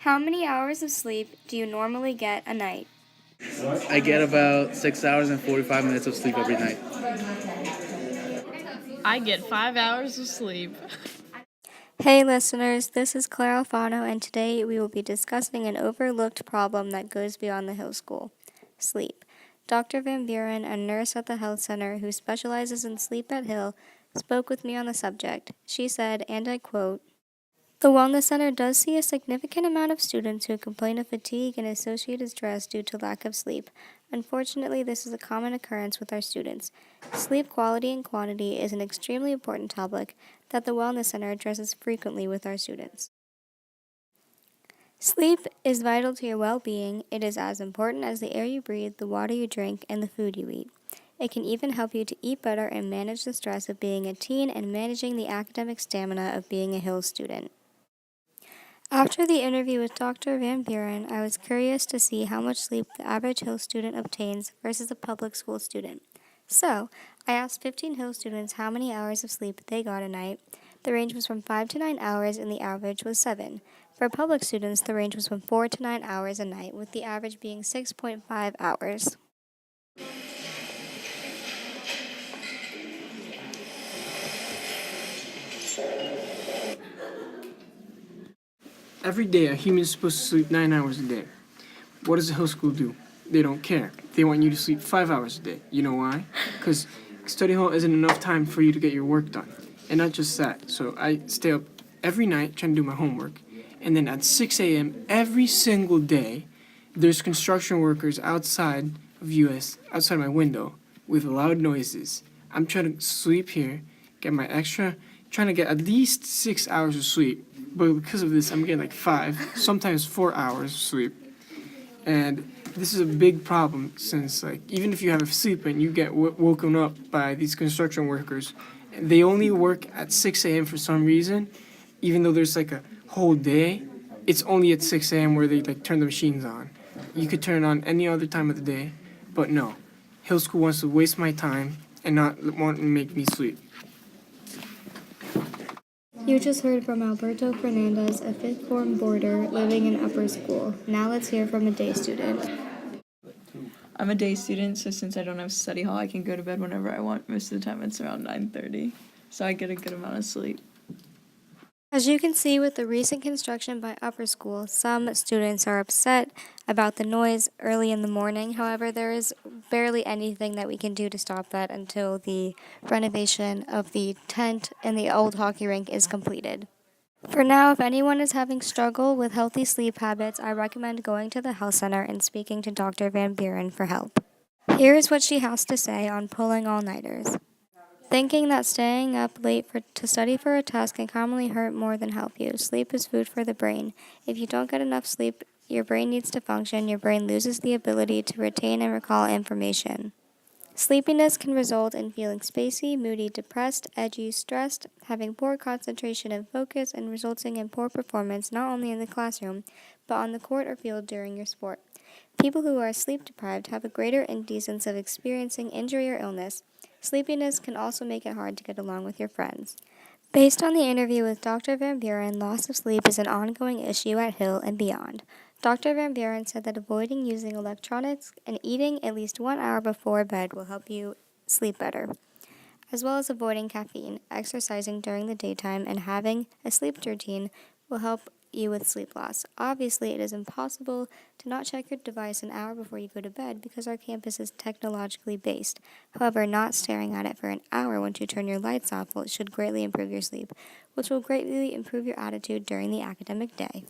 How many hours of sleep do you normally get a night? I get about 6 hours and 45 minutes of sleep every night. I get 5 hours of sleep. Hey listeners, this is Claire Alfano, and today we will be discussing an overlooked problem that goes beyond the Hill School: sleep. Dr. Van Buren, a nurse at the health center who specializes in sleep at Hill, spoke with me on the subject. She said, and I quote, "The Wellness Center does see a significant amount of students who complain of fatigue and associated stress due to lack of sleep. Unfortunately, this is a common occurrence with our students. Sleep quality and quantity is an extremely important topic that the Wellness Center addresses frequently with our students. Sleep is vital to your well-being. It is as important as the air you breathe, the water you drink, and the food you eat. It can even help you to eat better and manage the stress of being a teen and managing the academic stamina of being a Hill student." After the interview with Dr. Van Buren, I was curious to see how much sleep the average Hill student obtains versus a public school student. So, I asked 15 Hill students how many hours of sleep they got a night. The range was from 5 to 9 hours and the average was 7. For public students, the range was from 4 to 9 hours a night, with the average being 6.5 hours. Every day, a human is supposed to sleep 9 hours a day. What does the Hill School do? They don't care. They want you to sleep 5 hours a day. You know why? Because study hall isn't enough time for you to get your work done. And not just that. So I stay up every night trying to do my homework. And then at 6 a.m. every single day, there's construction workers outside of outside my window with loud noises. I'm trying to sleep here, get my trying to get at least 6 hours of sleep. But because of this, I'm getting like 5, sometimes 4 hours of sleep. And this is a big problem since, like, even if you have a sleep and you get woken up by these construction workers, they only work at 6 a.m. for some reason, even though there's like a whole day. It's only at 6 a.m. where they like turn the machines on. You could turn it on any other time of the day, but no. Hill School wants to waste my time and not want to make me sleep. You just heard from Alberto Fernandez, a fifth form boarder living in upper school. Now let's hear from a day student. I'm a day student, so since I don't have study hall, I can go to bed whenever I want. Most of the time it's around 9:30, so I get a good amount of sleep. As you can see with the recent construction by upper school, some students are upset about the noise early in the morning. However, there is barely anything that we can do to stop that until the renovation of the tent and the old hockey rink is completed. For now, if anyone is having struggle with healthy sleep habits, I recommend going to the health center and speaking to Dr. Van Buren for help. Here is what she has to say on pulling all-nighters. Thinking that staying up late to study for a test can commonly hurt more than help you. Sleep is food for the brain. If you don't get enough sleep, your brain needs to function. Your brain loses the ability to retain and recall information. Sleepiness can result in feeling spacey, moody, depressed, edgy, stressed, having poor concentration and focus, and resulting in poor performance not only in the classroom, but on the court or field during your sport. People who are sleep deprived have a greater incidence of experiencing injury or illness. Sleepiness can also make it hard to get along with your friends. Based on the interview with Dr. Van Buren, loss of sleep is an ongoing issue at Hill and beyond. Dr. Van Buren said that avoiding using electronics and eating at least 1 hour before bed will help you sleep better, as well as avoiding caffeine. Exercising during the daytime and having a sleep routine will help you with sleep loss. Obviously, it is impossible to not check your device an hour before you go to bed because our campus is technologically based. However, not staring at it for an hour once you turn your lights off should greatly improve your sleep, which will greatly improve your attitude during the academic day.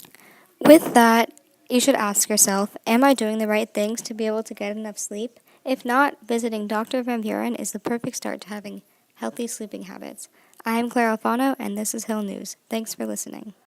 With that, you should ask yourself, am I doing the right things to be able to get enough sleep? If not, visiting Dr. Van Buren is the perfect start to having healthy sleeping habits. I am Claire Alfano, and this is Hill News. Thanks for listening.